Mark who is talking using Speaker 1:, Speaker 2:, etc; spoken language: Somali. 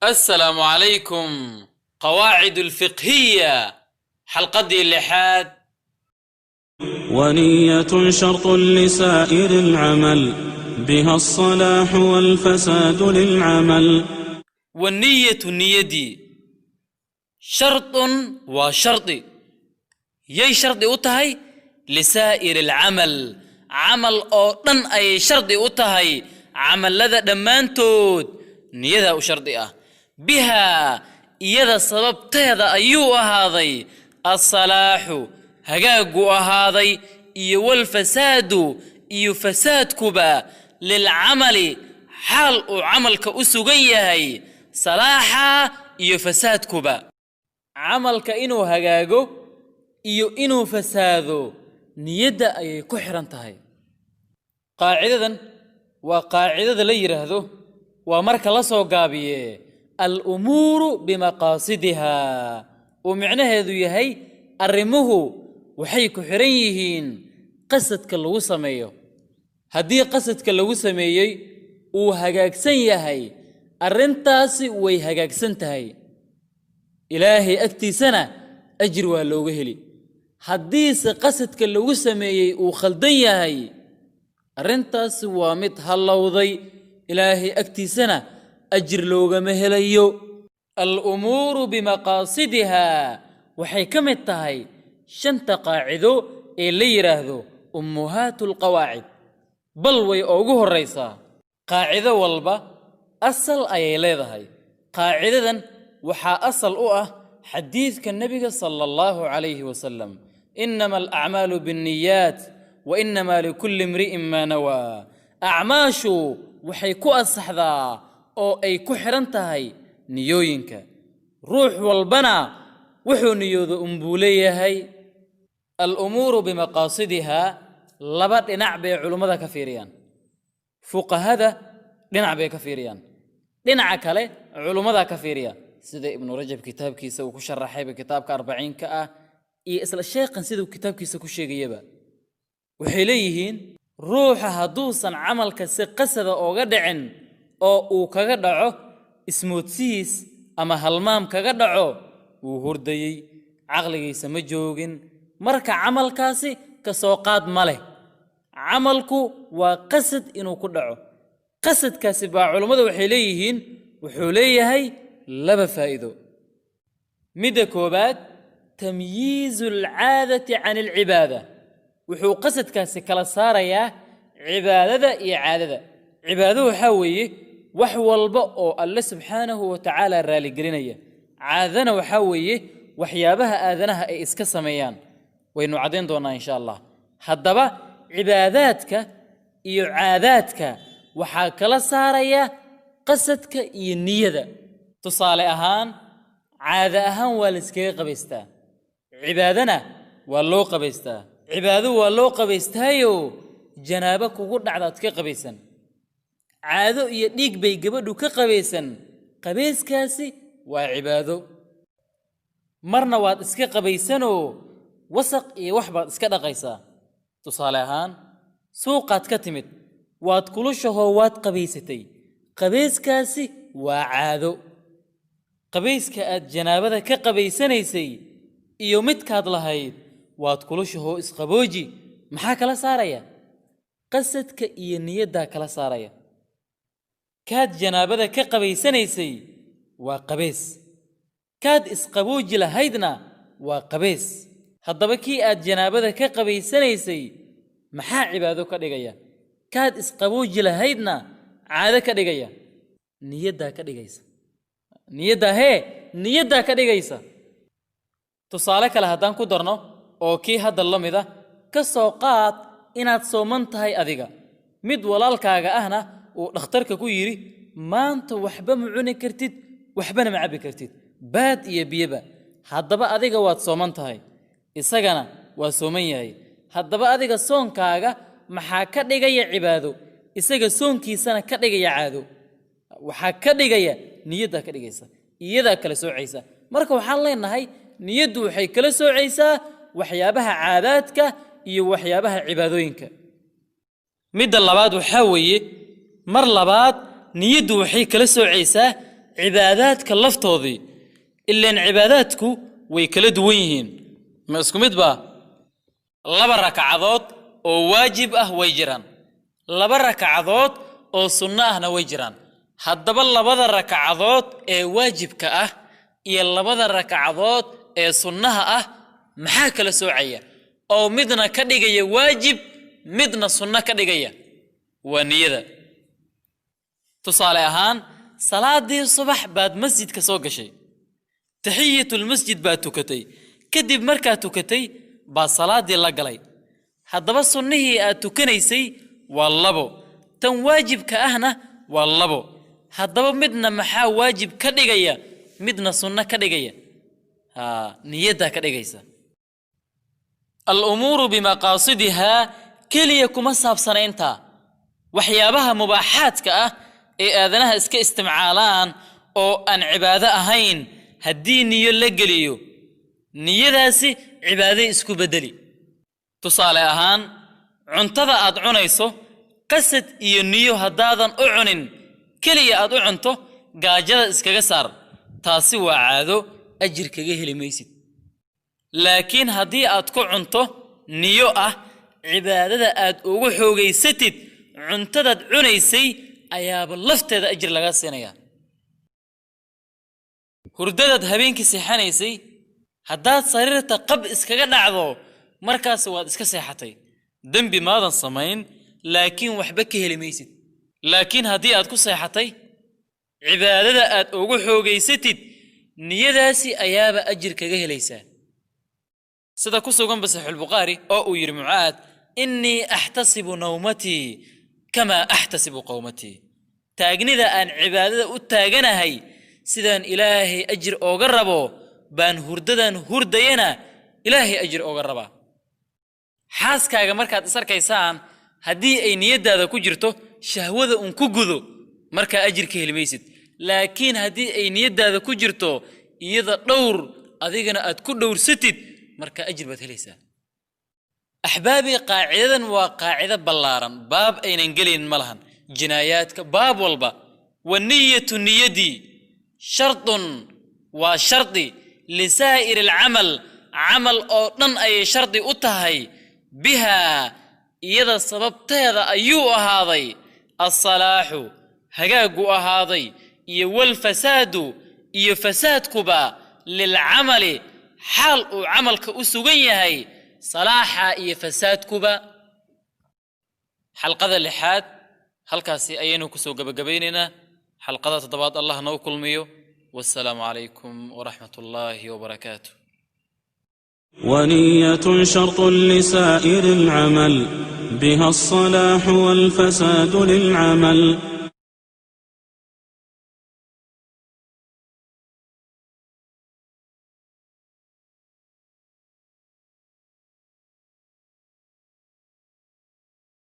Speaker 1: السلام عليكم. قواعد الفقهية حلقة اللحاد.
Speaker 2: ونية شرط لسائر العمل، بها الصلاح والفساد للعمل.
Speaker 1: والنية النيدي شرط وشرط يي شرط أتهي لسائر العمل عمل أوطن أي شرط أتهي عمل لذا دمانتود نيذا شرط بها يذا سبب تيذا أيوة هذي الصلاح هجاجو هذي والفساد فساد كبا للعمل حال عملك أسوجيه صلاحا فساد كبا عملك إنو هجاجو إنو فسادو نيدا أي كحرن تهي قاعدة وقاعدة ليرهذو ومرك الله سو قابيه الأمور بمقاصدها ومعنى هذو يهي الرمه وحي كحريهين قصدك اللو سميو هدي قصدك اللو سميي وهجاكسن يهي الرنتاسي ويهجاكسن تهي إلهي أكتي سنة أجر واللو هلي هديس قصدك اللو سميي وخلدن يهي الرنتاسي وامد هاللوضي إلهي أكتي سنة أجر لوغ مهليو الأمور بمقاصدها وحي كمتهي شنت قاعدو اللي يراهدو أمهات القواعد بل وي أوغوه الرئيسة قاعدة والبا أصل أي ليدهي قاعدة وحا أصل حديث كالنبي صلى الله عليه وسلم إنما الأعمال بالنيات وإنما لكل امرئ ما نوى أعماشو وحي كو أصحذا أو أي كحرنتهي نيوينك روح والبنا وحو نيوذ أمبوليهي الأمور بمقاصدها لبط نعبي علماء كثيريان فقهاء لنعبي كثيريان لنعك عليه علماء كثيريان سيدة ابن رجب كتاب كيسا وكشرحي بكتاب كأربعين كأ إسل الشيخ سيدة كتاب كيسا كشيغيبا وحيليهين روح هدوسا عمل كسي قصد أو غدعن أو كغدعو اسموتسيس أما هالمام كغدعو وهردي عقلي سمجوغن مركا عمل كاسي كسوقات ماله عملكو وقصد إنو كدعو قصد كاسي با علماء وحيليهين وحوليهي لبا فائدو ميدا كوبات تمييز العادة عن العبادة وحو قصد كاسي كلا ساريا عبادة إعادة عبادة حوي وحو البقو الله سبحانه وتعالى الرالي قرينية عاذنا وحوي وحيابها آذنها إي إسكا سميان وإنو عدين دونا إن شاء الله حدبا عباداتك عاداتك وحا كلا ساريا قصدك النية تصالي أهان عادة أهان والإسكي قبستا عبادنا واللو قبستا عبادو واللو قبستايو جنابك وقرد عداتك قبسا عادو يديك بي قبدو كقبسا قبيس كاسي وعبادو مرنا واد اسكي قبيسانو وسق وحبا اسكي دقيسا تصالحان سوقات كتمت واد كلوشو واد قبيستي قبيس كاسي وعادو قبيس كاد جنابدا كقبيسانيسي iyo midkaad lahayd waad kulushaho isqabooji maxaa kala saaraya qasadka iyo niyada kala saaraya kaad janaabada ka qabaysanaysay waa qabays kaad isqabooji lahaydna waa qabays haddaba kii aad janaabada ka qabaysanaysay maxaa cibaado ka dhigaya kaad isqabooji lahaydna caado ka dhigaya niyada ka dhigaysa niyada ka dhigaysa tusaale kale haddaan ku darno oo kii hadda la mid ah ka soo qaad inaad sooman tahay adiga mid walaalkaaga ahna uu dhakhtarka ku yiri maanta waxba ma cuni kartid waxbana ma cabbi kartid baad iyo biyaba haddaba adiga waad sooman tahay isagana waa sooman yahay haddaba adiga soonkaaga maxaa ka dhigaya cibaado isaga soonkiisana ka dhigaya caado waxaa ka dhigaya niyada ka dhigaysa iyada kala soocaysa marka waxaan leenahay niyadu waxay kala soocaysaa waxyaabaha caadaadka iyo waxyaabaha cibaadooyinka midda labaad waxa weeye mar labaad niyadu waxay kala soocaysaa cibaadaadka laftoodii ilaan cibaadaadku way kala duwan yihiin ma isku mid ba laba rakacadood oo waajib ah way jiraan laba rakacadood oo sunno ahna way jiraan haddaba labada rakacadood ee waajibka ah iyo labada rakacadood ee sunnaha ah maxaa kala soocaya oo midna ka dhigaya waajib midna sunno ka dhigaya waa niyada tusaale ahaan salaadii subax baad masjidka soo gashay tahiyatul masjid baad tukatay kadib markaad tukatay baa salaadii la galay haddaba sunnihii aad tukanaysay waa labo tan waajibka ahna waa labo haddaba midna maxaa waajib ka dhigaya midna sunno ka dhigaya niyada ka dhigaysa al-umuru bimaqasidiha kaliya kuma saabsanaynta waxyaabaha mubaaxaadka ah ee aadanaha iska isticmaalaan oo aan cibaado ahayn haddii niyo la geliyo niyadaasi cibaado isku bedeli tusaale ahaan cuntada aad cunayso qasad iyo niyo haddaadan u cunin kaliya aad u cunto gaajada iskaga saar taasi waa caado ajir kaga heli maysid laakiin haddii aad ku cunto niyo ah cibaadada aad ugu xoogaysatid cuntadaad cunaysay ayaaba lafteeda ajir laga siinaya hurdadaad habeenkii seexanaysay haddaad sariirta qab iskaga dhacdo markaas waad iska seexatay dembi maadan samayn laakiin waxba ka heli maysid laakiin haddii aad ku seexatay cibaadada aad ugu xoogaysatid niyadaasi ayaaba ajir kaga helaysaa sida ku sugan Sahih Bukhari oo uu yiri Mucaad inni ahtasibu nawmati kama ahtasibu qawmati taagnida aan cibaadada u taaganahay sidaan ilaahay ajir ooga rabo baan hurdadan hurdayana ilaahay ajir ooga raba xaaskaaga markaad isarkaysaan haddii ay niyadaada ku jirto shahwada un ku gudo marka ajir ka helmaysid laakiin haddii ay niyadaada ku jirto iyada dhowr adigana aad ku dhowrsatid marka ajir baad helaysaa ahbaabi qaacidadan waa qaacida ballaaran baab aynan gelin malahan jinaayaadka baab walba wa niyatu niyadi shartun wa sharti lisaa'ir al-amal amal oo dhan ay sharti u tahay biha iyada sababteeda ayuu ahaaday as-salaahu hagaagu ahaaday iyo wal fasaadu iyo fasaadkuba lil amali حال وعملك أسوغن هاي صلاحة إيه فساد كوبا حلقة اللحاد حلقة سي أينو كسو قبيننا حلقة تضبط الله نوكل ميو والسلام عليكم ورحمة الله وبركاته
Speaker 2: ونية شرط لسائر العمل بها الصلاح والفساد للعمل